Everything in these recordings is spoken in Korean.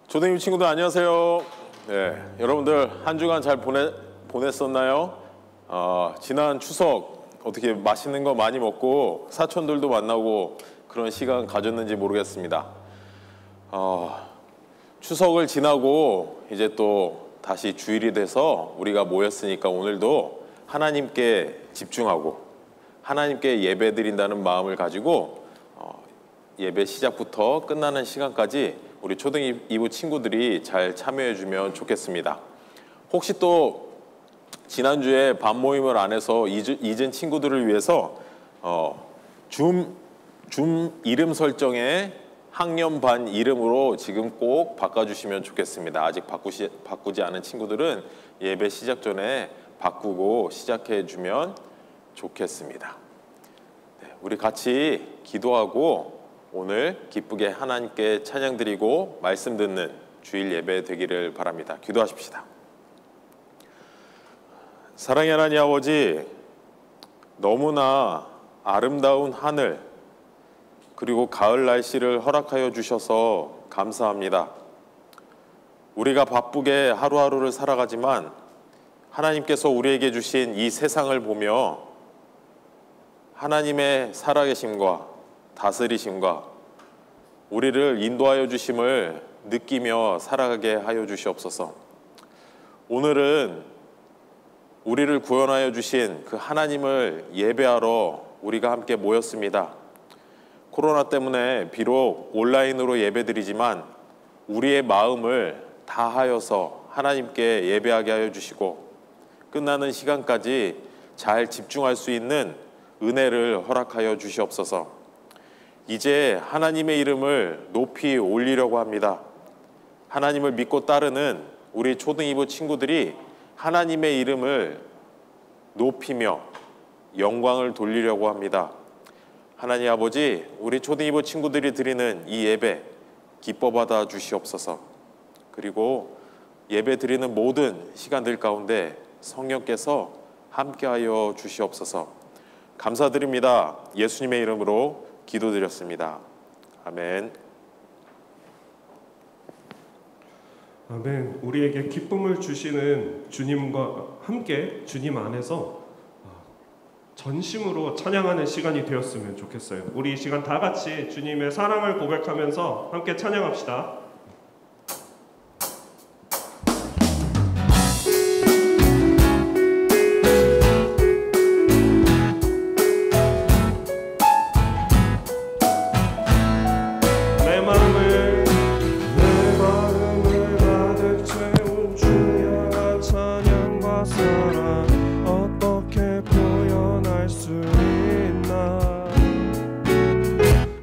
조대님 친구들 안녕하세요. 네, 여러분들 한 주간 잘 보냈었나요? 지난 추석 어떻게 맛있는 거 많이 먹고 사촌들도 만나고 그런 시간 가졌는지 모르겠습니다. 추석을 지나고 이제 또 다시 주일이 돼서 우리가 모였으니까 오늘도 하나님께 집중하고 하나님께 예배 드린다는 마음을 가지고 예배 시작부터 끝나는 시간까지 우리 초등 2부 친구들이 잘 참여해주면 좋겠습니다. 혹시 또 지난주에 반 모임을 안 해서 잊은 친구들을 위해서 줌 이름 설정에 학년 반 이름으로 지금 꼭 바꿔주시면 좋겠습니다. 아직 바꾸지 않은 친구들은 예배 시작 전에 바꾸고 시작해주면 좋겠습니다. 네, 우리 같이 기도하고 오늘 기쁘게 하나님께 찬양 드리고 말씀 듣는 주일 예배 되기를 바랍니다. 기도하십시다. 사랑의 하나님 아버지, 너무나 아름다운 하늘 그리고 가을 날씨를 허락하여 주셔서 감사합니다. 우리가 바쁘게 하루하루를 살아가지만 하나님께서 우리에게 주신 이 세상을 보며 하나님의 살아계심과 다스리심과 우리를 인도하여 주심을 느끼며 살아가게 하여 주시옵소서. 오늘은 우리를 구원하여 주신 그 하나님을 예배하러 우리가 함께 모였습니다. 코로나 때문에 비록 온라인으로 예배드리지만 우리의 마음을 다하여서 하나님께 예배하게 하여 주시고 끝나는 시간까지 잘 집중할 수 있는 은혜를 허락하여 주시옵소서. 이제 하나님의 이름을 높이 올리려고 합니다. 하나님을 믿고 따르는 우리 초등 2부 친구들이 하나님의 이름을 높이며 영광을 돌리려고 합니다. 하나님 아버지, 우리 초등 2부 친구들이 드리는 이 예배 기뻐 받아 주시옵소서. 그리고 예배 드리는 모든 시간들 가운데 성령께서 함께하여 주시옵소서. 감사드립니다. 예수님의 이름으로 기도드렸습니다. 아멘. 아멘. 우리에게 기쁨을 주시는 주님과 함께 주님 안에서 전심으로 찬양하는 시간이 되었으면 좋겠어요. 우리 이 시간 다 같이 주님의 사랑을 고백하면서 함께 찬양합시다.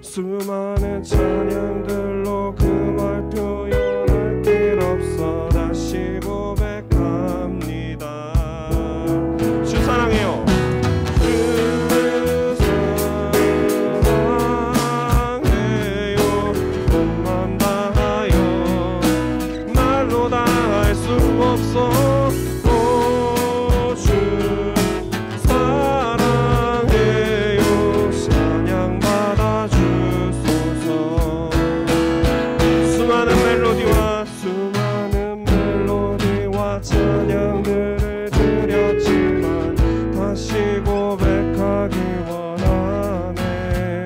수많은 찬양들로 그 말 표현할 길 없어 다시 고백합니다. 주 사랑해요. 주 사랑해요. 온 맘 다하여 말로 다 할 수 없어. 찬양들을 드렸지만 다시 고백하기 원하네.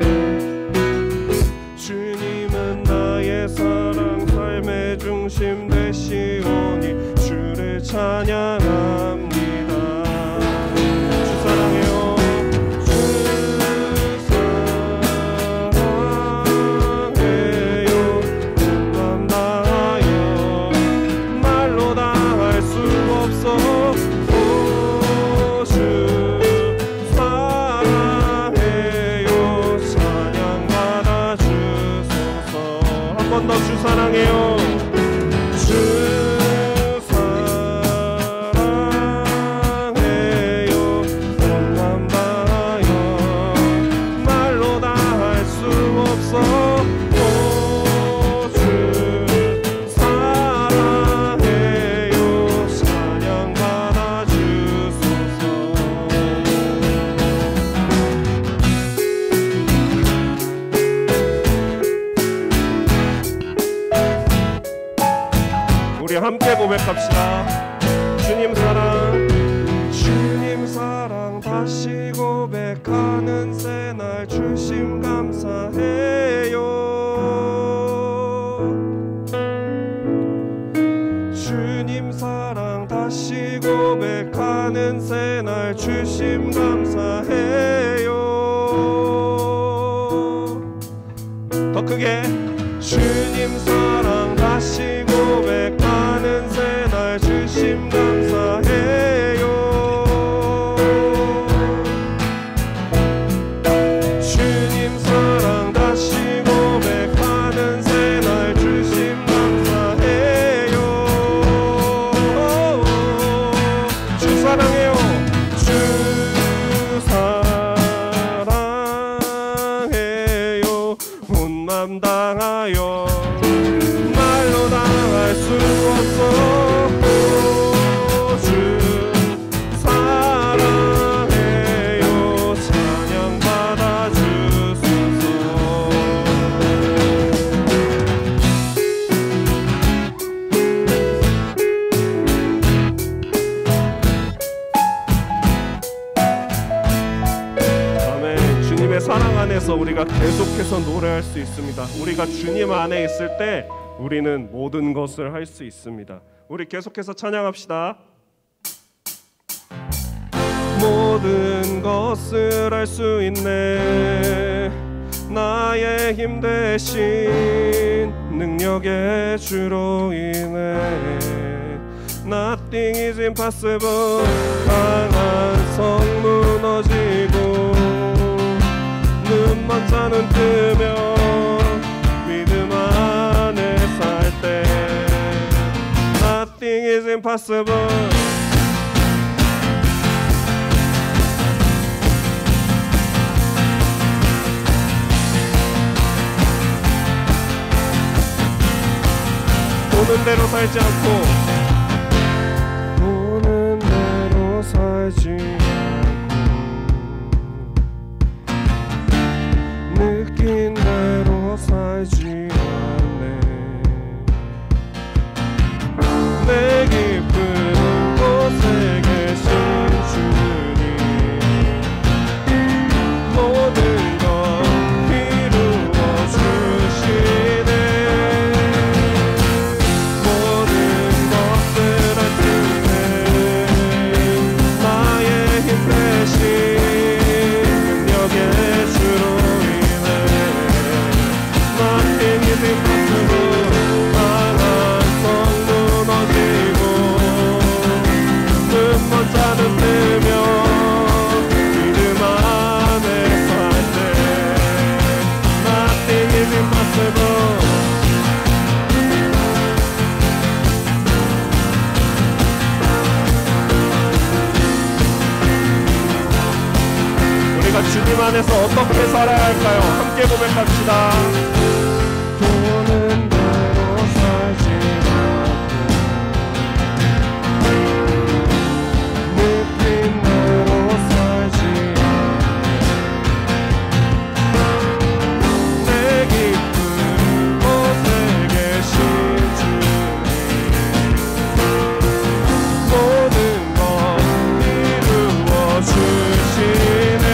주님은 나의 사랑 삶의 중심 되시오니 주를 찬양합니다. 주 사랑해요. 주 사랑해요. 주 사랑해요. 온 맘 다하여 말로 다 할 수 없어. 주 사랑해요. 찬양 받아 주소서. 우리 함께 고백합시다. 주님 사랑 다시 고백하는 새날 주심 감사해요. 주님 사랑 다시 고백하는 새날 주심 감사해요. 더 크게 주님 사랑 다시 고백하는 새날 주심 감사해요. 주님 사랑 다시 고백하는 새날 주심 감사해요. 주 사랑해요. 주 사랑해요. 온 맘 당하여 말로 다 할 수 없어. 주 사랑해요. 찬양 받아주소서. 아멘. 주님의 사랑 안에서 우리가 계속해서 노래할 수 있습니다. 우리가 주님 안에 있을 때 우리는 모든 것을 할 수 있습니다. 우리 계속해서 찬양합시다. 모든 것을 할 수 있네. 나의 힘 대신 능력의 주로 인해 Nothing is impossible. 강한 성 무너지고 눈먼 자는 뜨며 믿음 안에 살 때 Nothing is impossible. 보는 대로 살지 않고 보는 대로 살지 않고 느낀 대로 살지 않네. 내 깊은 곳에 계신 주님 모든 것 이루어 주시네. 우리가 주님 안에서 어떻게 살아야 할까요? 함께 고백합시다. 보는 대로 살지 않고 느낀 대로 살지 않고 내 깊은 곳에 계신 주님 모든 것 이루어 주시네.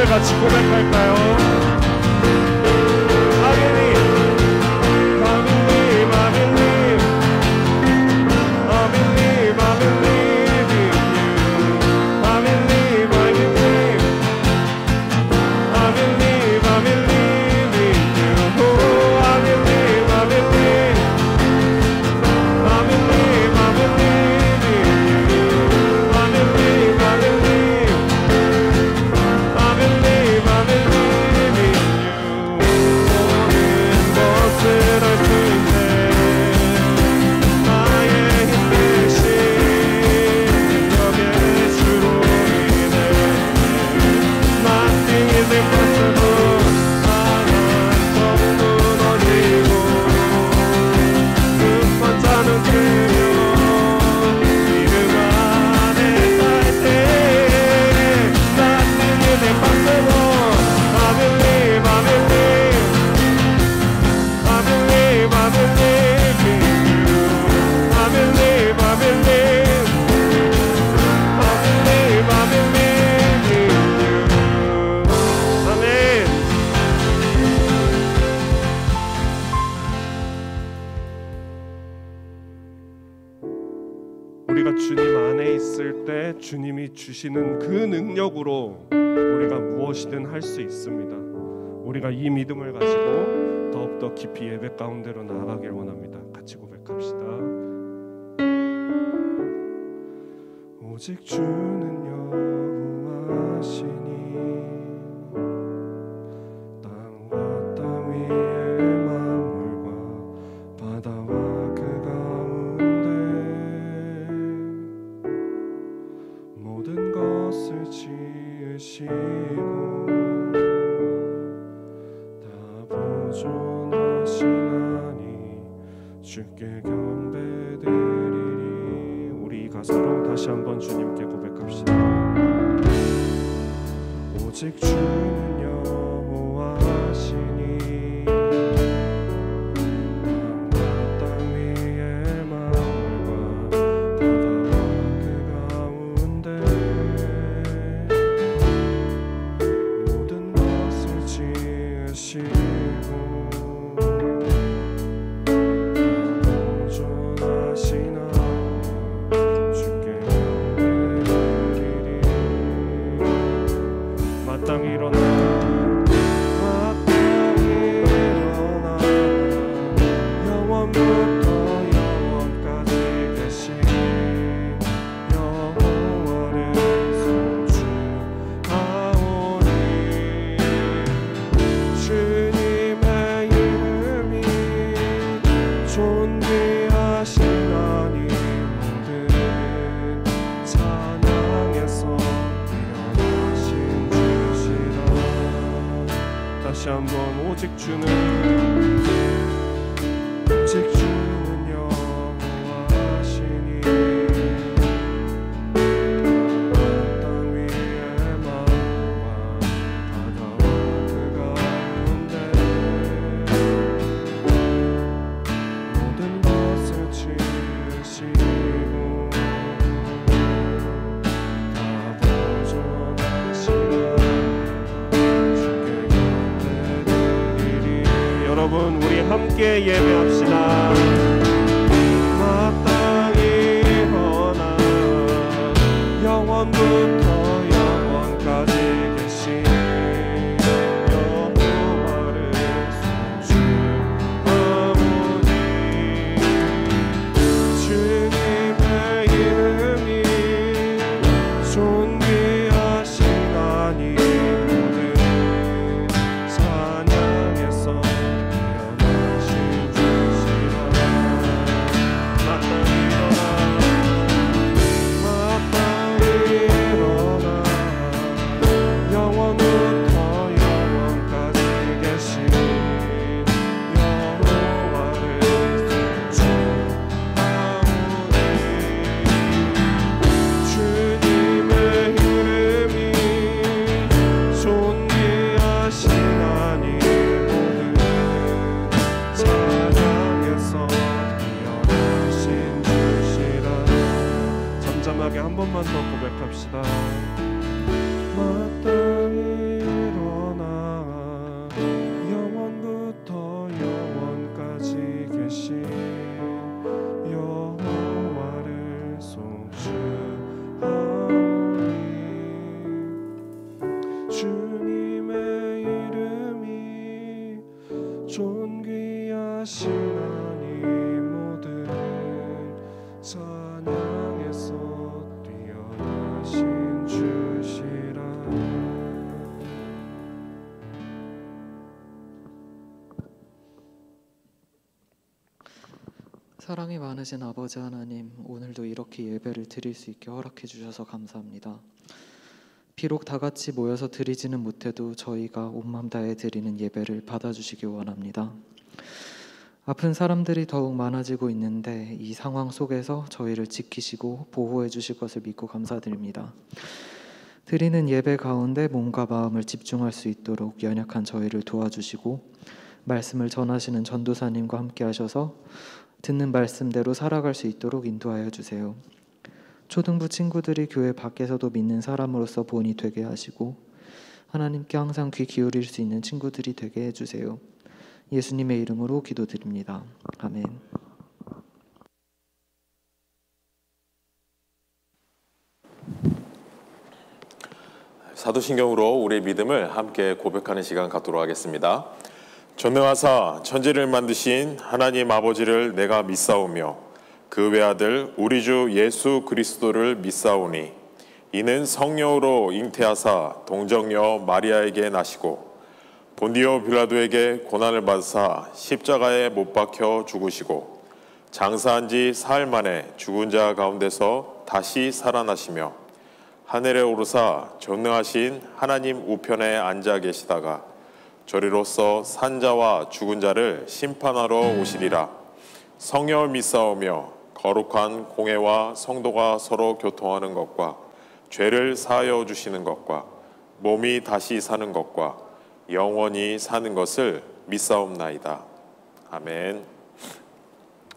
같이 고백할까요? I 주님이 주시는 그 능력으로 우리가 무엇이든 할 수 있습니다. 우리가 이 믿음을 가지고 더욱더 깊이 예배 가운데로 나아가길 원합니다. 같이 고백합시다. 오직 주는 여호와시니 땅과 땅 위의 만물과 바다와 그 가운데 모든 것을 지으시고 다 보존하시나니 주께 경배드리리. 우리 가사로 다시 한번 주님께 고백합시다. 오직 주는 여호와시니 땅과 땅 위의 만물과 바다와 그 가운데 모든 것을 지으시고 마땅히 일어나 영원부터 영원까지 계신 여호와를 송축하오니 주님의 이름이 존귀하시나니 모든 찬양에서 다시 한번 오직 주는 여호와시니 땅 위의 만물과 바다와 그 가운데 모든 것을 지으시고 다 보존하시나 여러분 우리 함께 예배합시다. 마땅히 일어나 영원부터 영원까지 계신 여호와를 송축하오니 주님의 이름이 존귀하시나니 모든 찬양에서 한 번만 더 고백합시다. 마땅히 일어나 영원부터 영원까지 계신 여호와를 송축하오니 주님의 이름이 존귀하시나니 모든 찬양에서 주시라. 사랑이 많으신 아버지 하나님, 오늘도 이렇게 예배를 드릴 수 있게 허락해 주셔서 감사합니다. 비록 다 같이 모여서 드리지는 못해도 저희가 온 마음 다해 드리는 예배를 받아주시기 원합니다. 아픈 사람들이 더욱 많아지고 있는데 이 상황 속에서 저희를 지키시고 보호해 주실 것을 믿고 감사드립니다. 드리는 예배 가운데 몸과 마음을 집중할 수 있도록 연약한 저희를 도와주시고 말씀을 전하시는 전도사님과 함께 하셔서 듣는 말씀대로 살아갈 수 있도록 인도하여 주세요. 초등부 친구들이 교회 밖에서도 믿는 사람으로서 본이 되게 하시고 하나님께 항상 귀 기울일 수 있는 친구들이 되게 해주세요. 예수님의 이름으로 기도드립니다. 아멘. 사도신경으로 우리의 믿음을 함께 고백하는 시간 갖도록 하겠습니다. 전능하사 천지를 만드신 하나님 아버지를 내가 믿사오며 그 외아들 우리 주 예수 그리스도를 믿사오니 이는 성령으로 잉태하사 동정녀 마리아에게 나시고 본디오 빌라도에게 고난을 받으사 십자가에 못 박혀 죽으시고 장사한 지 사흘 만에 죽은 자 가운데서 다시 살아나시며 하늘에 오르사 전능하신 하나님 우편에 앉아 계시다가 저리로서 산 자와 죽은 자를 심판하러 오시리라. 성령을 믿사오며 거룩한 공회와 성도가 서로 교통하는 것과 죄를 사하여 주시는 것과 몸이 다시 사는 것과 영원히 사는 것을 믿사옵나이다. 아멘.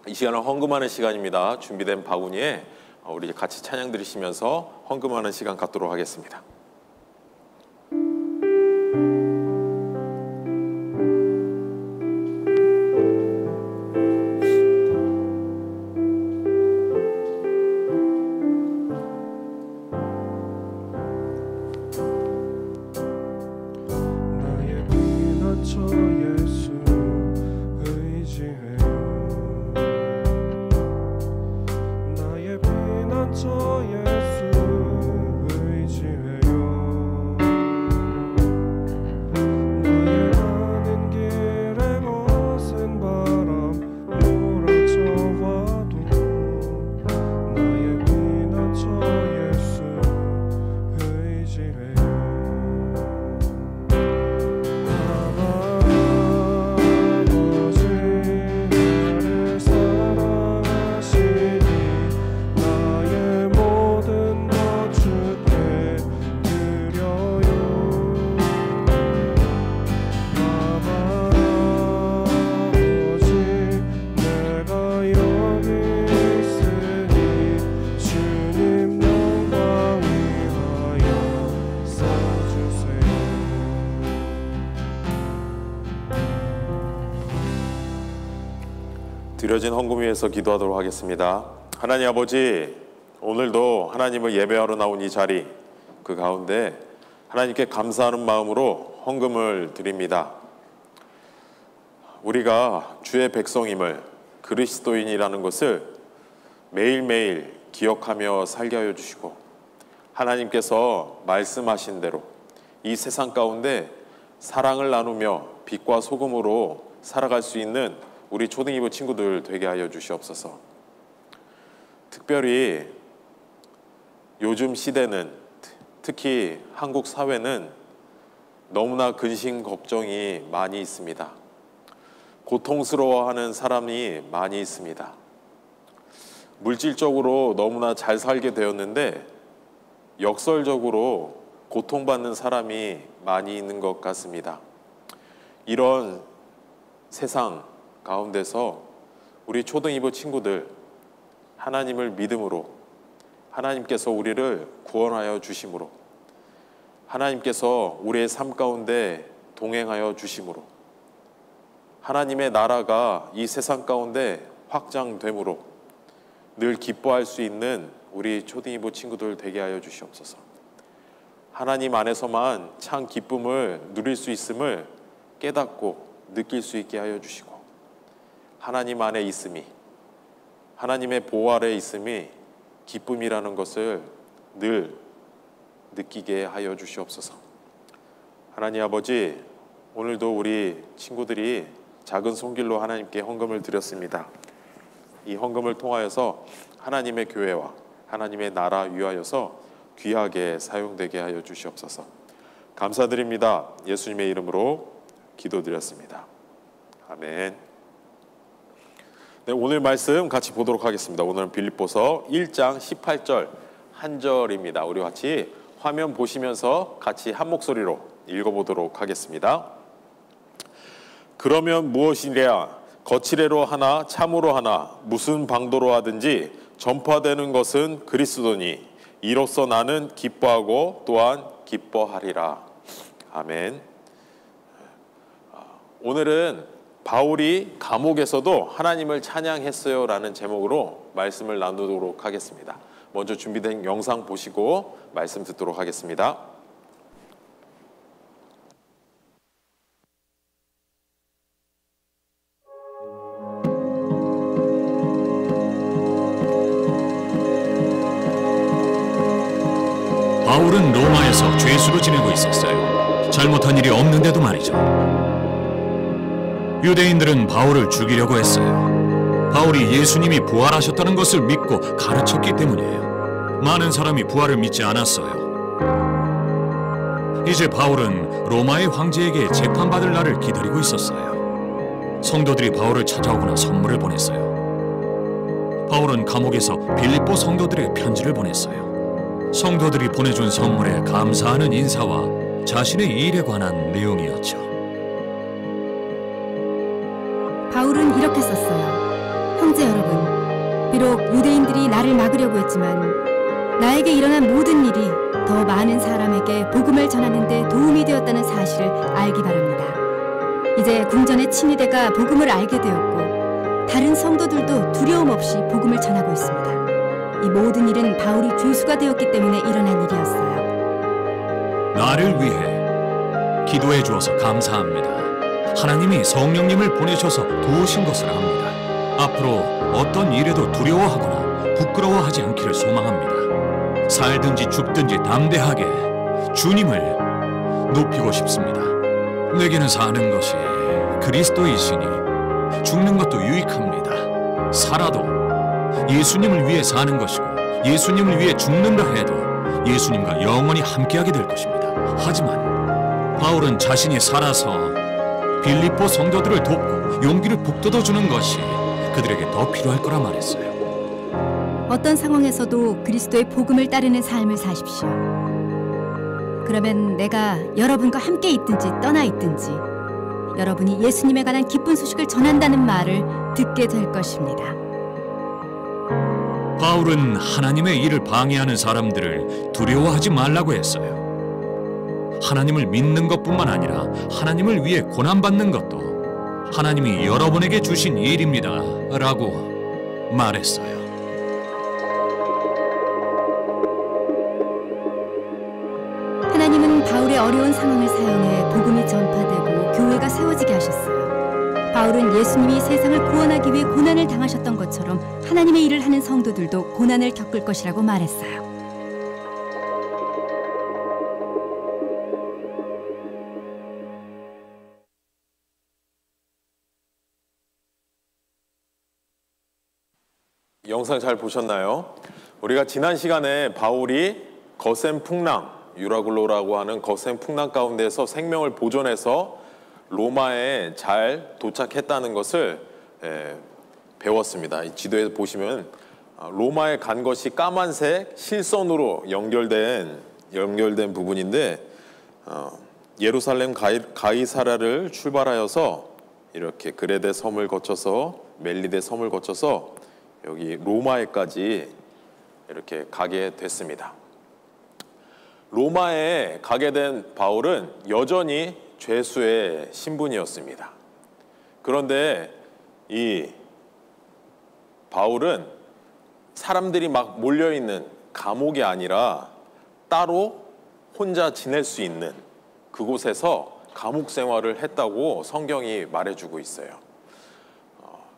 이 시간은 헌금하는 시간입니다. 준비된 바구니에 우리 같이 찬양 들으시면서 헌금하는 시간 갖도록 하겠습니다. 드려진 헌금 위에서 기도하도록 하겠습니다. 하나님 아버지, 오늘도 하나님을 예배하러 나온 이 자리, 그 가운데 하나님께 감사하는 마음으로 헌금을 드립니다. 우리가 주의 백성임을, 그리스도인이라는 것을 매일매일 기억하며 살게 하여 주시고, 하나님께서 말씀하신 대로 이 세상 가운데 사랑을 나누며 빛과 소금으로 살아갈 수 있는 우리 초등이부 친구들 되게 하여 주시옵소서. 특별히 요즘 시대는, 특히 한국 사회는 너무나 근심 걱정이 많이 있습니다. 고통스러워하는 사람이 많이 있습니다. 물질적으로 너무나 잘 살게 되었는데 역설적으로 고통받는 사람이 많이 있는 것 같습니다. 이런 세상 가운데서 우리 초등이부 친구들, 하나님을 믿음으로, 하나님께서 우리를 구원하여 주심으로, 하나님께서 우리의 삶 가운데 동행하여 주심으로, 하나님의 나라가 이 세상 가운데 확장됨으로 늘 기뻐할 수 있는 우리 초등이부 친구들 되게 하여 주시옵소서. 하나님 안에서만 참 기쁨을 누릴 수 있음을 깨닫고 느낄 수 있게 하여 주시고, 하나님 안에 있음이, 하나님의 보호 아래 있음이 기쁨이라는 것을 늘 느끼게 하여 주시옵소서. 하나님 아버지, 오늘도 우리 친구들이 작은 손길로 하나님께 헌금을 드렸습니다. 이 헌금을 통하여서 하나님의 교회와 하나님의 나라 위하여서 귀하게 사용되게 하여 주시옵소서. 감사드립니다. 예수님의 이름으로 기도드렸습니다. 아멘. 네, 오늘 말씀 같이 보도록 하겠습니다. 오늘은 빌립보서 1장 18절 한 절입니다. 우리 같이 화면 보시면서 같이 한 목소리로 읽어보도록 하겠습니다. 그러면 무엇이랴? 거칠애로 하나 참으로 하나 무슨 방도로 하든지 전파되는 것은 그리스도니 이로써 나는 기뻐하고 또한 기뻐하리라. 아멘. 오늘은 바울이 감옥에서도 하나님을 찬양했어요 라는 제목으로 말씀을 나누도록 하겠습니다. 먼저 준비된 영상 보시고 말씀 듣도록 하겠습니다. 바울은 로마에서 죄수로 지내고 있었어요. 잘못한 일이 없는데도 말이죠. 유대인들은 바울을 죽이려고 했어요. 바울이 예수님이 부활하셨다는 것을 믿고 가르쳤기 때문이에요. 많은 사람이 부활을 믿지 않았어요. 이제 바울은 로마의 황제에게 재판받을 날을 기다리고 있었어요. 성도들이 바울을 찾아오거나 선물을 보냈어요. 바울은 감옥에서 빌립보 성도들에게 편지를 보냈어요. 성도들이 보내준 선물에 감사하는 인사와 자신의 일에 관한 내용이었죠. 바울은 이렇게 썼어요. 형제 여러분, 비록 유대인들이 나를 막으려고 했지만 나에게 일어난 모든 일이 더 많은 사람에게 복음을 전하는 데 도움이 되었다는 사실을 알기 바랍니다. 이제 궁전의 친위대가 복음을 알게 되었고 다른 성도들도 두려움 없이 복음을 전하고 있습니다. 이 모든 일은 바울이 죄수가 되었기 때문에 일어난 일이었어요. 나를 위해 기도해 주어서 감사합니다. 하나님이 성령님을 보내셔서 도우신 것을 압니다. 앞으로 어떤 일에도 두려워하거나 부끄러워하지 않기를 소망합니다. 살든지 죽든지 담대하게 주님을 높이고 싶습니다. 내게는 사는 것이 그리스도이시니 죽는 것도 유익합니다. 살아도 예수님을 위해 사는 것이고 예수님을 위해 죽는다 해도 예수님과 영원히 함께하게 될 것입니다. 하지만 바울은 자신이 살아서 빌립보 성도들을 돕고 용기를 북돋워주는 것이 그들에게 더 필요할 거라 말했어요. 어떤 상황에서도 그리스도의 복음을 따르는 삶을 사십시오. 그러면 내가 여러분과 함께 있든지 떠나 있든지 여러분이 예수님에 관한 기쁜 소식을 전한다는 말을 듣게 될 것입니다. 바울은 하나님의 일을 방해하는 사람들을 두려워하지 말라고 했어요. 하나님을 믿는 것뿐만 아니라 하나님을 위해 고난받는 것도 하나님이 여러분에게 주신 일입니다 라고 말했어요. 하나님은 바울의 어려운 상황을 사용해 복음이 전파되고 교회가 세워지게 하셨어요. 바울은 예수님이 세상을 구원하기 위해 고난을 당하셨던 것처럼 하나님의 일을 하는 성도들도 고난을 겪을 것이라고 말했어요. 영상 잘 보셨나요? 우리가 지난 시간에 바울이 거센 풍랑, 유라굴로라고 하는 거센 풍랑 가운데서 생명을 보존해서 로마에 잘 도착했다는 것을 배웠습니다. 이 지도에 보시면 로마에 간 것이 까만색 실선으로 연결된 부분인데 예루살렘 가이사랴를 출발하여서 이렇게 그레데 섬을 거쳐서 멜리데 섬을 거쳐서 여기 로마에까지 이렇게 가게 됐습니다. 로마에 가게 된 바울은 여전히 죄수의 신분이었습니다. 그런데 이 바울은 사람들이 막 몰려있는 감옥이 아니라 따로 혼자 지낼 수 있는 그곳에서 감옥 생활을 했다고 성경이 말해주고 있어요.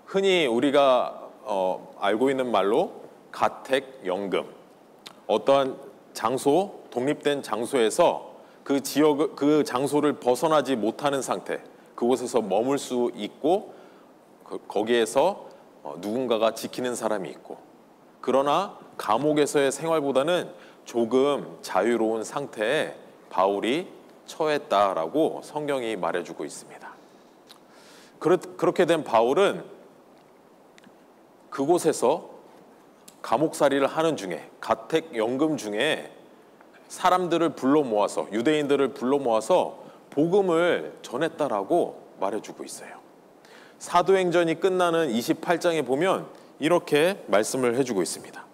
흔히 우리가 알고 있는 말로 가택연금, 어떠한 장소, 독립된 장소에서 그 장소를 벗어나지 못하는 상태, 그곳에서 머물 수 있고 거기에서 누군가가 지키는 사람이 있고, 그러나 감옥에서의 생활보다는 조금 자유로운 상태에 바울이 처했다라고 성경이 말해주고 있습니다. 그렇게 된 바울은 그곳에서 감옥살이를 하는 중에, 가택연금 중에 사람들을 불러 모아서, 유대인들을 불러 모아서 복음을 전했다라고 말해주고 있어요. 사도행전이 끝나는 28장에 보면 이렇게 말씀을 해주고 있습니다.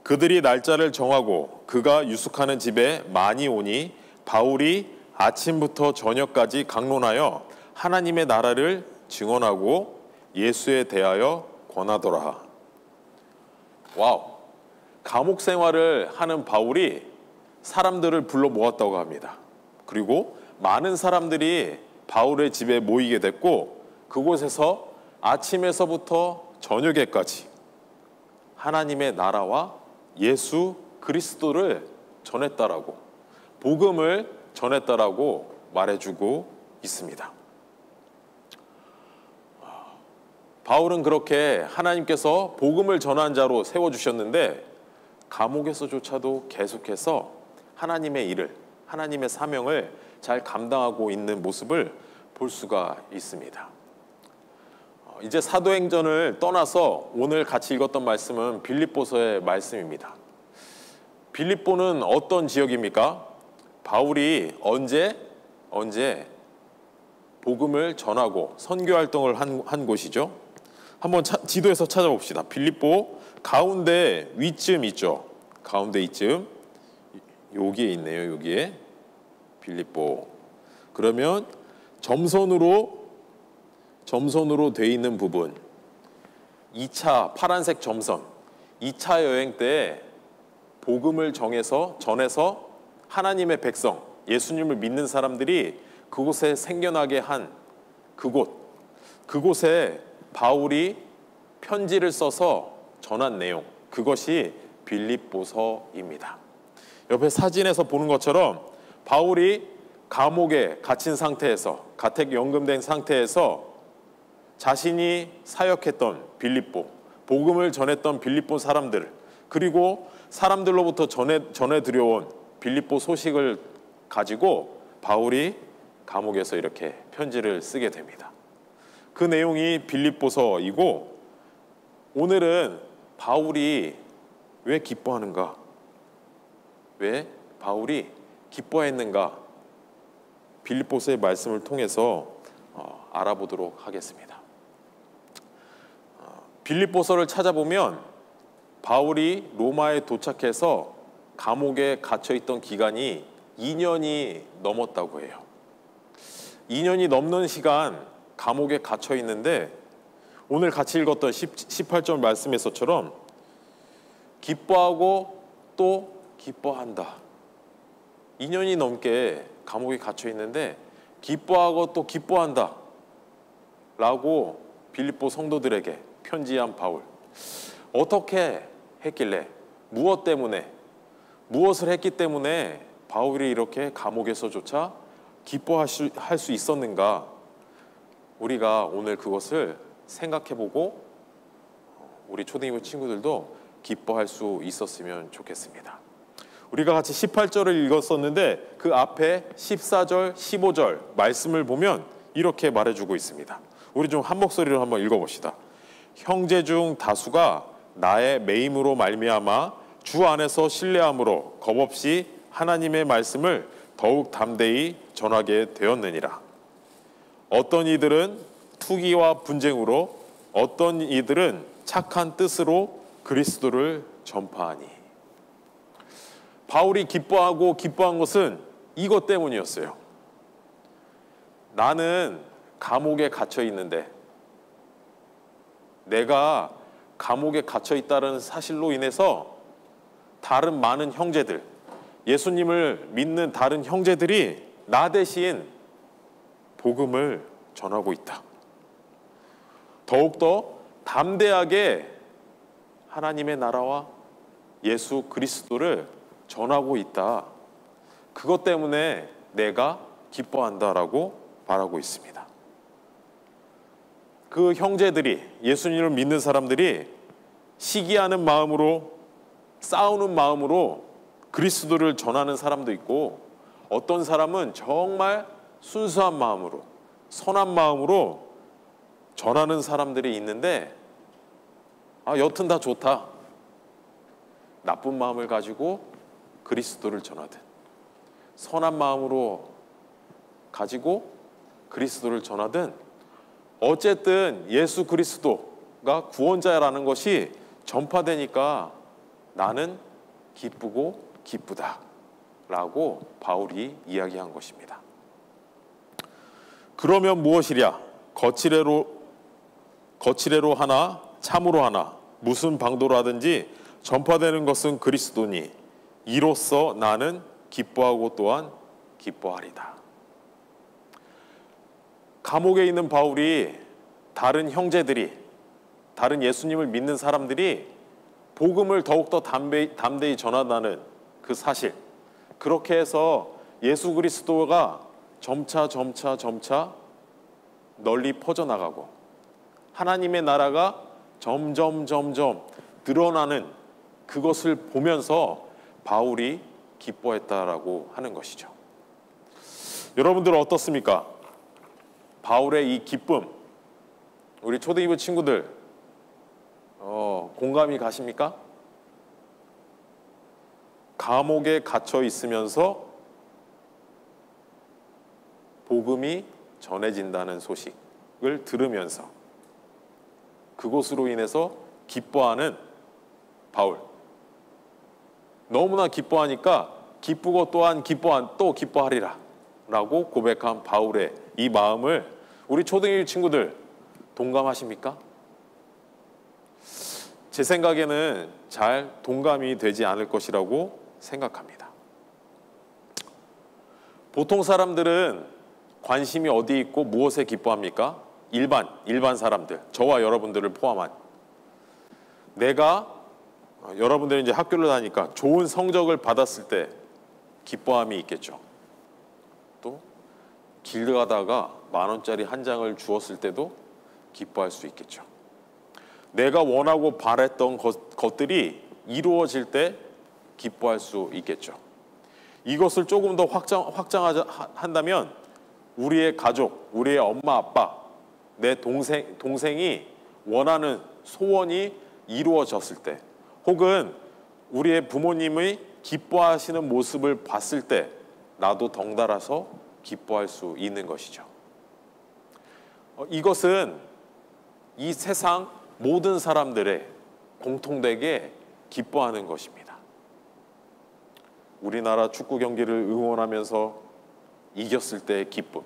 그들이 날짜를 정하고 그가 유숙하는 집에 많이 오니 바울이 아침부터 저녁까지 강론하여 하나님의 나라를 증언하고 예수에 대하여 권하더라. 와우! 감옥 생활을 하는 바울이 사람들을 불러 모았다고 합니다. 그리고 많은 사람들이 바울의 집에 모이게 됐고 그곳에서 아침에서부터 저녁에까지 하나님의 나라와 예수 그리스도를 전했다라고 복음을 전했다라고 말해주고 있습니다. 바울은 그렇게 하나님께서 복음을 전한 자로 세워주셨는데 감옥에서조차도 계속해서 하나님의 일을, 하나님의 사명을 잘 감당하고 있는 모습을 볼 수가 있습니다. 이제 사도행전을 떠나서 오늘 같이 읽었던 말씀은 빌립보서의 말씀입니다. 빌립보는 어떤 지역입니까? 바울이 언제 복음을 전하고 선교 활동을 한 곳이죠. 한번 지도에서 찾아봅시다. 빌립보 가운데 위쯤 있죠. 가운데 이쯤 여기에 있네요. 여기에 빌립보. 그러면 점선으로 돼 있는 부분 2차 파란색 점선 2차 여행 때 복음을 전해서 하나님의 백성 예수님을 믿는 사람들이 그곳에 생겨나게 한 그곳에 바울이 편지를 써서 전한 내용 그것이 빌립보서입니다. 옆에 사진에서 보는 것처럼 바울이 감옥에 갇힌 상태에서 가택 연금된 상태에서 자신이 사역했던 빌립보 복음을 전했던 빌립보 사람들 그리고 사람들로부터 전해드려온 빌립보 소식을 가지고 바울이 감옥에서 이렇게 편지를 쓰게 됩니다. 그 내용이 빌립보서이고 오늘은 바울이 왜 기뻐하는가? 왜 바울이 기뻐했는가? 빌립보서의 말씀을 통해서 알아보도록 하겠습니다. 빌립보서를 찾아보면 바울이 로마에 도착해서 감옥에 갇혀있던 기간이 2년이 넘었다고 해요. 2년이 넘는 시간 감옥에 갇혀 있는데 오늘 같이 읽었던 18절 말씀에서처럼 기뻐하고 또 기뻐한다. 2년이 넘게 감옥에 갇혀 있는데 기뻐하고 또 기뻐한다 라고 빌립보 성도들에게 편지한 바울. 어떻게 했길래 무엇 때문에 무엇을 했기 때문에 바울이 이렇게 감옥에서조차 기뻐할 수 있었는가? 우리가 오늘 그것을 생각해보고 우리 초등학교 친구들도 기뻐할 수 있었으면 좋겠습니다. 우리가 같이 18절을 읽었었는데 그 앞에 14절, 15절 말씀을 보면 이렇게 말해주고 있습니다. 우리 좀 한 목소리로 한번 읽어봅시다. 형제 중 다수가 나의 매임으로 말미암아 주 안에서 신뢰함으로 겁없이 하나님의 말씀을 더욱 담대히 전하게 되었느니라. 어떤 이들은 투기와 분쟁으로 어떤 이들은 착한 뜻으로 그리스도를 전파하니. 바울이 기뻐한 것은 이것 때문이었어요. 나는 감옥에 갇혀 있는데 내가 감옥에 갇혀 있다는 사실로 인해서 다른 많은 형제들, 예수님을 믿는 다른 형제들이 나 대신 복음을 전하고 있다. 더욱더 담대하게 하나님의 나라와 예수 그리스도를 전하고 있다. 그것 때문에 내가 기뻐한다라고 말하고 있습니다. 그 형제들이 예수님을 믿는 사람들이 시기하는 마음으로 싸우는 마음으로 그리스도를 전하는 사람도 있고 어떤 사람은 정말 순수한 마음으로 선한 마음으로 전하는 사람들이 있는데 여튼 다 좋다. 나쁜 마음을 가지고 그리스도를 전하든 선한 마음으로 가지고 그리스도를 전하든 어쨌든 예수 그리스도가 구원자라는 것이 전파되니까 나는 기쁘고 기쁘다 라고 바울이 이야기한 것입니다. 그러면 무엇이랴? 거칠애로 하나 참으로 하나 무슨 방도로 하든지 전파되는 것은 그리스도니 이로써 나는 기뻐하고 또한 기뻐하리다. 감옥에 있는 바울이 다른 형제들이 다른 예수님을 믿는 사람들이 복음을 더욱더 담대히 전하다는 그 사실 그렇게 해서 예수 그리스도가 점차 널리 퍼져나가고 하나님의 나라가 점점 드러나는 그것을 보면서 바울이 기뻐했다라고 하는 것이죠. 여러분들은 어떻습니까? 바울의 이 기쁨, 우리 초대기부 친구들 공감이 가십니까? 감옥에 갇혀 있으면서 복음이 전해진다는 소식을 들으면서 그것으로 인해서 기뻐하는 바울. 너무나 기뻐하니까 기쁘고 또한 또 기뻐하리라 라고 고백한 바울의 이 마음을 우리 초등학교 친구들 동감하십니까? 제 생각에는 잘 동감이 되지 않을 것이라고 생각합니다. 보통 사람들은 관심이 어디 있고 무엇에 기뻐합니까? 일반 사람들, 저와 여러분들을 포함한. 여러분들이 이제 학교를 다니까 좋은 성적을 받았을 때 기뻐함이 있겠죠. 또 길 가다가 10,000원짜리 한 장을 주었을 때도 기뻐할 수 있겠죠. 내가 원하고 바랬던 것들이 이루어질 때 기뻐할 수 있겠죠. 이것을 조금 더 확장한다면 우리의 가족, 우리의 엄마, 아빠, 내 동생이 원하는 소원이 이루어졌을 때, 혹은 우리의 부모님이 기뻐하시는 모습을 봤을 때 나도 덩달아서 기뻐할 수 있는 것이죠. 이것은 이 세상 모든 사람들의 공통되게 기뻐하는 것입니다. 우리나라 축구 경기를 응원하면서 이겼을 때의 기쁨,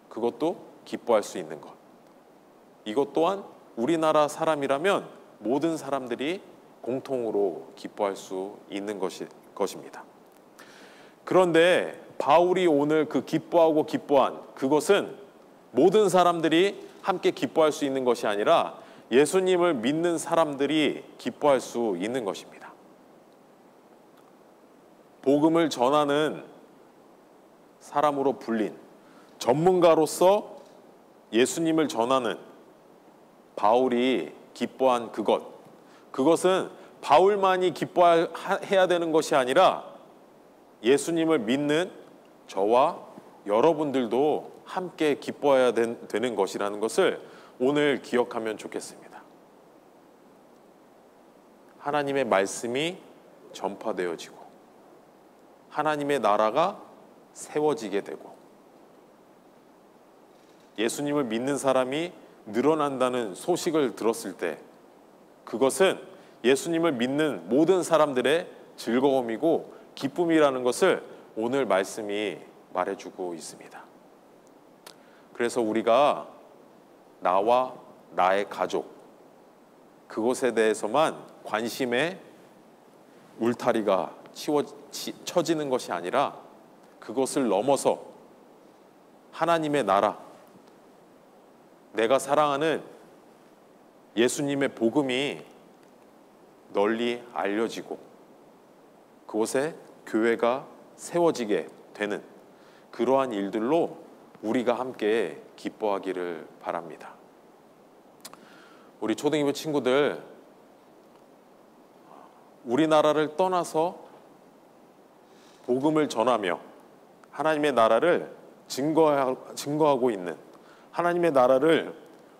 그것도 기뻐할 수 있는 것. 이것 또한 우리나라 사람이라면 모든 사람들이 공통으로 기뻐할 수 있는 것입니다. 그런데 바울이 오늘 그 기뻐한 그것은 모든 사람들이 함께 기뻐할 수 있는 것이 아니라 예수님을 믿는 사람들이 기뻐할 수 있는 것입니다. 복음을 전하는 사람으로 불린 전문가로서 예수님을 전하는 바울이 기뻐한 그것은 바울만이 기뻐해야 되는 것이 아니라 예수님을 믿는 저와 여러분들도 함께 기뻐해야 되는 것이라는 것을 오늘 기억하면 좋겠습니다. 하나님의 말씀이 전파되어지고 하나님의 나라가 세워지게 되고 예수님을 믿는 사람이 늘어난다는 소식을 들었을 때 그것은 예수님을 믿는 모든 사람들의 즐거움이고 기쁨이라는 것을 오늘 말씀이 말해주고 있습니다. 그래서 우리가 나와 나의 가족 그것에 대해서만 관심의 울타리가 쳐지는 것이 아니라 그것을 넘어서 하나님의 나라, 내가 사랑하는 예수님의 복음이 널리 알려지고 그곳에 교회가 세워지게 되는 그러한 일들로 우리가 함께 기뻐하기를 바랍니다. 우리 초등학교 친구들, 우리나라를 떠나서 복음을 전하며 하나님의 나라를 증거하고 있는, 하나님의 나라를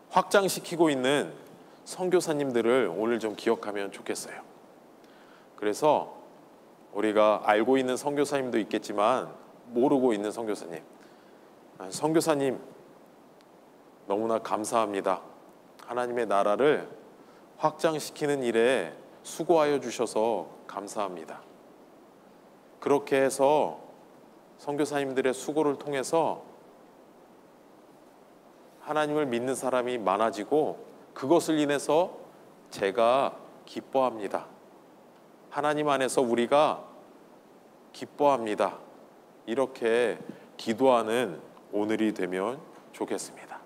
확장시키고 있는 선교사님들을 오늘 좀 기억하면 좋겠어요. 그래서 우리가 알고 있는 선교사님도 있겠지만 모르고 있는 선교사님, 선교사님 너무나 감사합니다. 하나님의 나라를 확장시키는 일에 수고하여 주셔서 감사합니다. 그렇게 해서 선교사님들의 수고를 통해서 하나님을 믿는 사람이 많아지고 그것을 인해서 제가 기뻐합니다. 하나님 안에서 우리가 기뻐합니다. 이렇게 기도하는 오늘이 되면 좋겠습니다.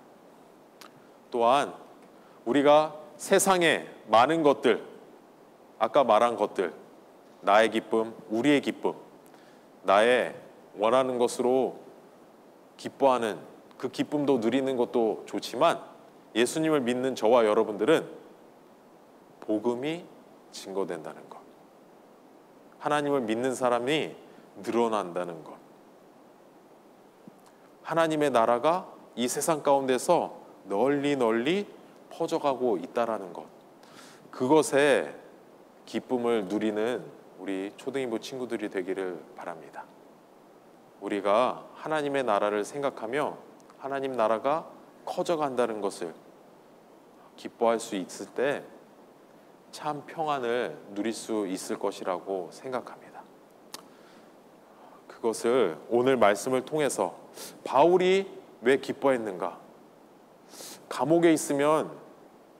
또한 우리가 세상의 많은 것들, 아까 말한 것들, 나의 기쁨, 우리의 기쁨, 나의 원하는 것으로 기뻐하는 그 기쁨도 누리는 것도 좋지만 예수님을 믿는 저와 여러분들은 복음이 증거된다는 것, 하나님을 믿는 사람이 늘어난다는 것, 하나님의 나라가 이 세상 가운데서 널리 널리 퍼져가고 있다라는 것, 그것에 기쁨을 누리는 우리 초등인부 친구들이 되기를 바랍니다. 우리가 하나님의 나라를 생각하며 하나님 나라가 커져간다는 것을 기뻐할 수 있을 때 참 평안을 누릴 수 있을 것이라고 생각합니다. 그것을 오늘 말씀을 통해서 바울이 왜 기뻐했는가? 감옥에 있으면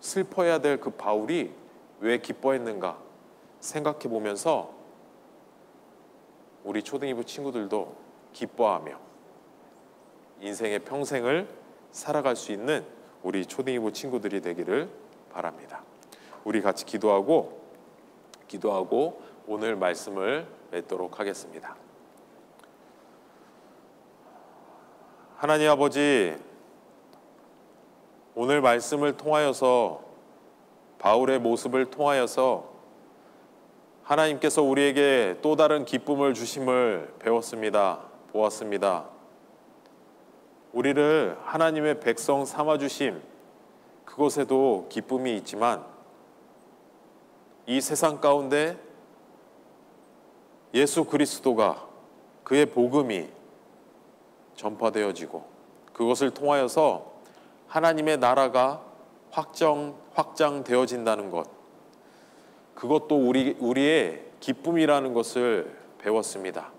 슬퍼해야 될 그 바울이 왜 기뻐했는가 생각해 보면서 우리 초등이부 친구들도 기뻐하며 인생의 평생을 살아갈 수 있는 우리 초등이부 친구들이 되기를 바랍니다. 우리 같이 기도하고 오늘 말씀을 맺도록 하겠습니다. 하나님 아버지, 오늘 말씀을 통하여서 바울의 모습을 통하여서 하나님께서 우리에게 또 다른 기쁨을 주심을 배웠습니다. 보았습니다. 우리를 하나님의 백성 삼아주심, 그것에도 기쁨이 있지만 이 세상 가운데 예수 그리스도가 그의 복음이 전파되어지고 그것을 통하여서 하나님의 나라가 확장되어진다는 것, 그것도 우리의 기쁨이라는 것을 배웠습니다.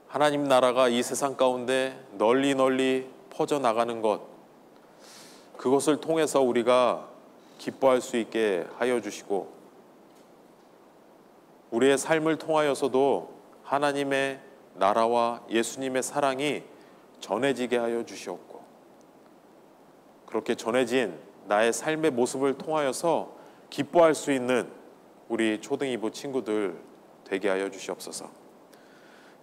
하나님 나라가 이 세상 가운데 널리 널리 퍼져나가는 것, 그것을 통해서 우리가 기뻐할 수 있게 하여 주시고 우리의 삶을 통하여서도 하나님의 나라와 예수님의 사랑이 전해지게 하여 주시옵고 그렇게 전해진 나의 삶의 모습을 통하여서 기뻐할 수 있는 우리 초등이부 친구들 되게 하여 주시옵소서.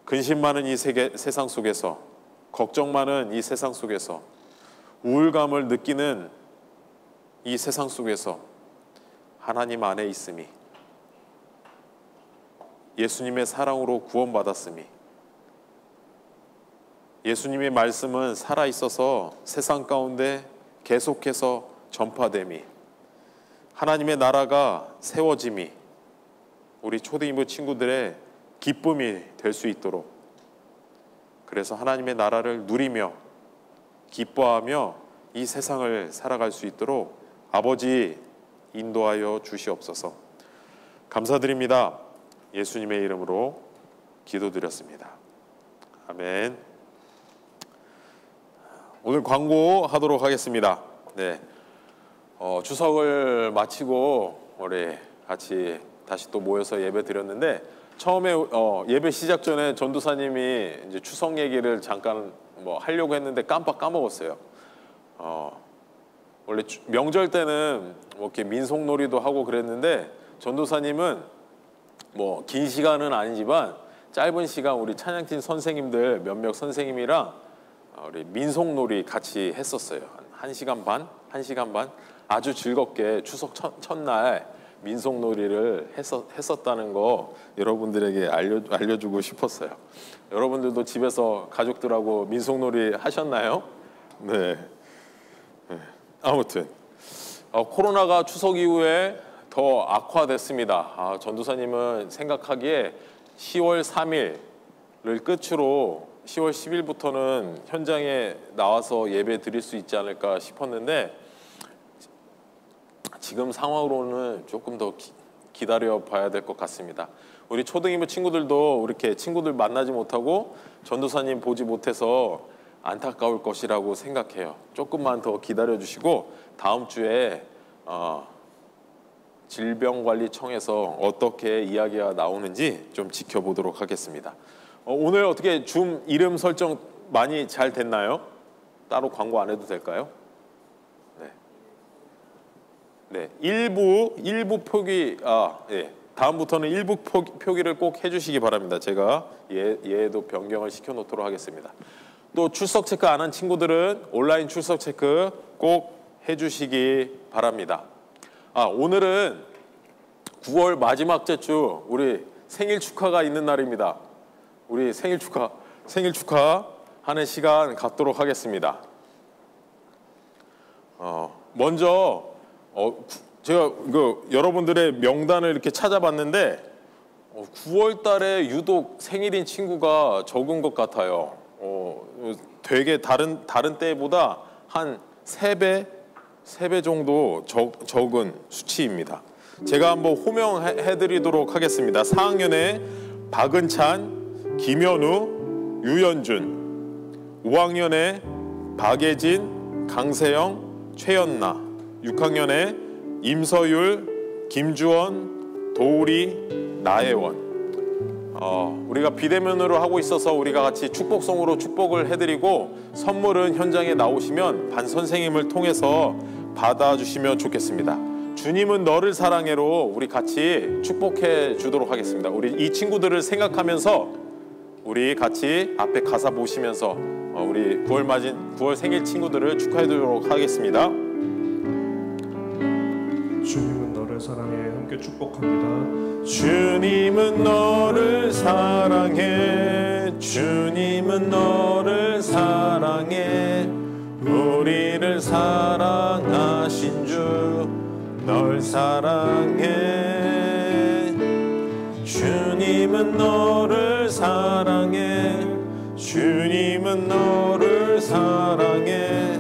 근심 많은 이 세상 속에서, 걱정 많은 이 세상 속에서, 우울감을 느끼는 이 세상 속에서 하나님 안에 있음이, 예수님의 사랑으로 구원받았음이, 예수님의 말씀은 살아있어서 세상 가운데 계속해서 전파됨이, 하나님의 나라가 세워짐이 우리 초등이부 친구들의 기쁨이 될 수 있도록, 그래서 하나님의 나라를 누리며 기뻐하며 이 세상을 살아갈 수 있도록 아버지 인도하여 주시옵소서. 감사드립니다. 예수님의 이름으로 기도드렸습니다. 아멘. 오늘 광고하도록 하겠습니다. 네, 추석을 마치고 우리 같이 다시 또 모여서 예배 드렸는데 처음에 예배 시작 전에 전도사님이 이제 추석 얘기를 잠깐 하려고 했는데 깜빡 까먹었어요. 원래 명절 때는 이렇게 민속놀이도 하고 그랬는데 전도사님은 긴 시간은 아니지만 짧은 시간 우리 찬양팀 선생님들 몇몇 선생님이랑 우리 민속놀이 같이 했었어요. 한 1시간 반 아주 즐겁게 추석 첫날 민속놀이를 했었다는 거 여러분들에게 알려주고 싶었어요. 여러분들도 집에서 가족들하고 민속놀이 하셨나요? 네. 아무튼 코로나가 추석 이후에 더 악화됐습니다. 전도사님은 생각하기에 10월 3일을 끝으로 10월 10일부터는 현장에 나와서 예배 드릴 수 있지 않을까 싶었는데 지금 상황으로는 조금 더 기다려 봐야 될 것 같습니다. 우리 초등이부 친구들도 이렇게 친구들 만나지 못하고 전도사님 보지 못해서 안타까울 것이라고 생각해요. 조금만 더 기다려 주시고 다음 주에 질병관리청에서 어떻게 이야기가 나오는지 좀 지켜보도록 하겠습니다. 오늘 어떻게 줌 이름 설정 많이 잘 됐나요? 따로 광고 안 해도 될까요? 네. 일부 표기 다음부터는 일부 표기를 꼭 해주시기 바랍니다. 제가 얘도 변경을 시켜놓도록 하겠습니다. 또 출석 체크 안 한 친구들은 온라인 출석 체크 꼭 해주시기 바랍니다. 오늘은 9월 마지막 주 우리 생일 축하가 있는 날입니다. 우리 생일 축하하는 시간 갖도록 하겠습니다. 먼저 제가 여러분들의 명단을 이렇게 찾아봤는데 9월 달에 유독 생일인 친구가 적은 것 같아요. 되게 다른 때보다 한 3배 정도 적은 수치입니다. 제가 한번 호명해드리도록 하겠습니다. 4학년에 박은찬, 김현우, 유연준, 5학년에 박예진, 강세영, 최연나, 6학년에 임서율, 김주원, 도우리, 나혜원. 우리가 비대면으로 하고 있어서 우리가 같이 축복성으로 축복을 해드리고 선물은 현장에 나오시면 반 선생님을 통해서 받아주시면 좋겠습니다. 주님은 너를 사랑해로 우리 같이 축복해 주도록 하겠습니다. 우리 이 친구들을 생각하면서 우리 같이 앞에 가사 보시면서 우리 9월 생일 친구들을 축하해 드리도록 하겠습니다. 주님은 너를 사랑해. 함께 축복합니다. 주님은 너를 사랑해. 주님은 너를 사랑해. 우리를 사랑하신 주 널 사랑해. 주님은 너를 사랑해. 주님은 너를 사랑해.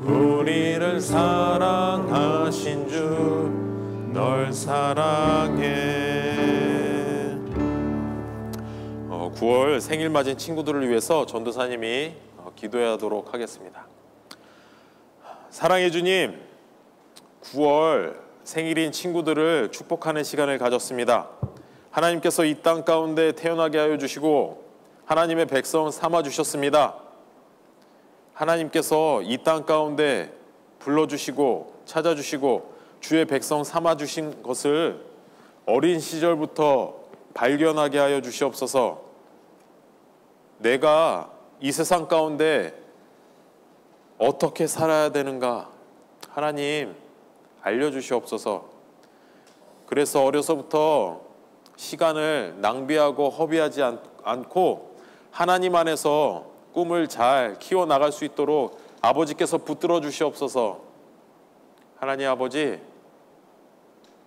우리를 사랑하신 주 널 사랑해. 9월 생일 맞은 친구들을 위해서 전도사님이 기도하도록 하겠습니다. 사랑해 주님, 9월 생일인 친구들을 축복하는 시간을 가졌습니다. 하나님께서 이 땅 가운데 태어나게 하여 주시고 하나님의 백성 삼아 주셨습니다. 하나님께서 이 땅 가운데 불러주시고 찾아주시고 주의 백성 삼아 주신 것을 어린 시절부터 발견하게 하여 주시옵소서. 내가 이 세상 가운데 어떻게 살아야 되는가 하나님 알려주시옵소서. 그래서 어려서부터 시간을 낭비하고 허비하지 않고 하나님 안에서 꿈을 잘 키워나갈 수 있도록 아버지께서 붙들어 주시옵소서. 하나님 아버지,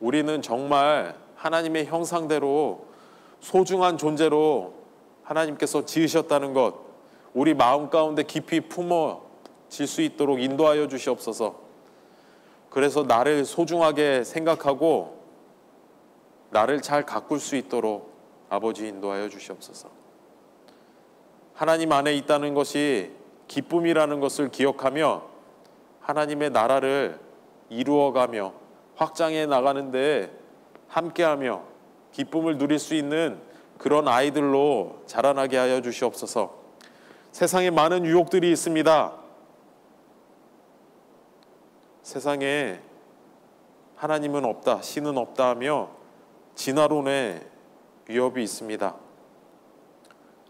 우리는 정말 하나님의 형상대로 소중한 존재로 하나님께서 지으셨다는 것, 우리 마음 가운데 깊이 품어질 수 있도록 인도하여 주시옵소서. 그래서 나를 소중하게 생각하고 나를 잘 가꿀 수 있도록 아버지 인도하여 주시옵소서. 하나님 안에 있다는 것이 기쁨이라는 것을 기억하며 하나님의 나라를 이루어가며 확장해 나가는데 함께하며 기쁨을 누릴 수 있는 그런 아이들로 자라나게 하여 주시옵소서. 세상에 많은 유혹들이 있습니다. 세상에 하나님은 없다, 신은 없다 하며 진화론의 위협이 있습니다.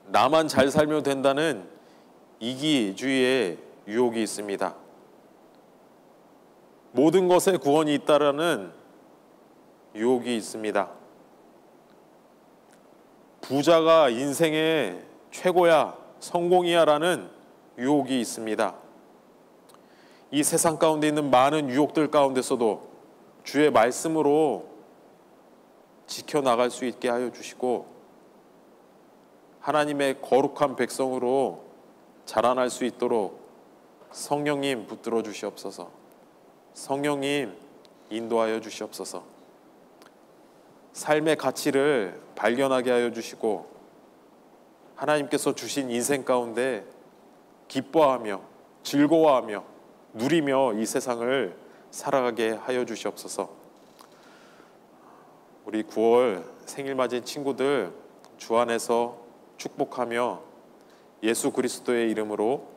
나만 잘 살면 된다는 이기주의의 유혹이 있습니다. 모든 것에 구원이 있다라는 유혹이 있습니다. 부자가 인생의 최고야, 성공이야 라는 유혹이 있습니다. 이 세상 가운데 있는 많은 유혹들 가운데서도 주의 말씀으로 지켜나갈 수 있게 하여 주시고 하나님의 거룩한 백성으로 자라날 수 있도록 성령님 붙들어 주시옵소서. 성령님 인도하여 주시옵소서. 삶의 가치를 발견하게 하여 주시고 하나님께서 주신 인생 가운데 기뻐하며 즐거워하며 누리며 이 세상을 살아가게 하여 주시옵소서. 우리 9월 생일 맞은 친구들 주 안에서 축복하며 예수 그리스도의 이름으로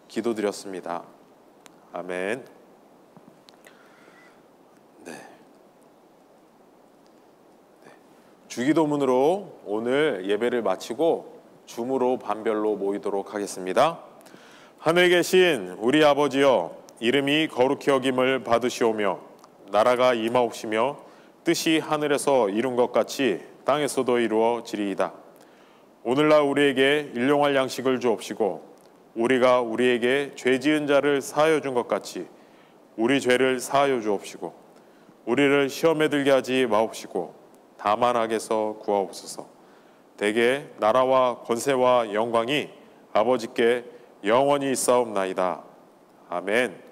기도드렸습니다. 아멘. 네. 주기도문으로 오늘 예배를 마치고 줌으로 반별로 모이도록 하겠습니다. 하늘에 계신 우리 아버지여, 이름이 거룩히 여김을 받으시오며 나라가 임하옵시며 뜻이 하늘에서 이룬 것 같이 땅에서도 이루어지리이다. 오늘날 우리에게 일용할 양식을 주옵시고 우리가 우리에게 죄 지은 자를 사하여 준 것 같이 우리 죄를 사하여 주옵시고 우리를 시험에 들게 하지 마옵시고 다만 악에서 구하옵소서. 대개 나라와 권세와 영광이 아버지께 영원히 있사옵나이다. 아멘.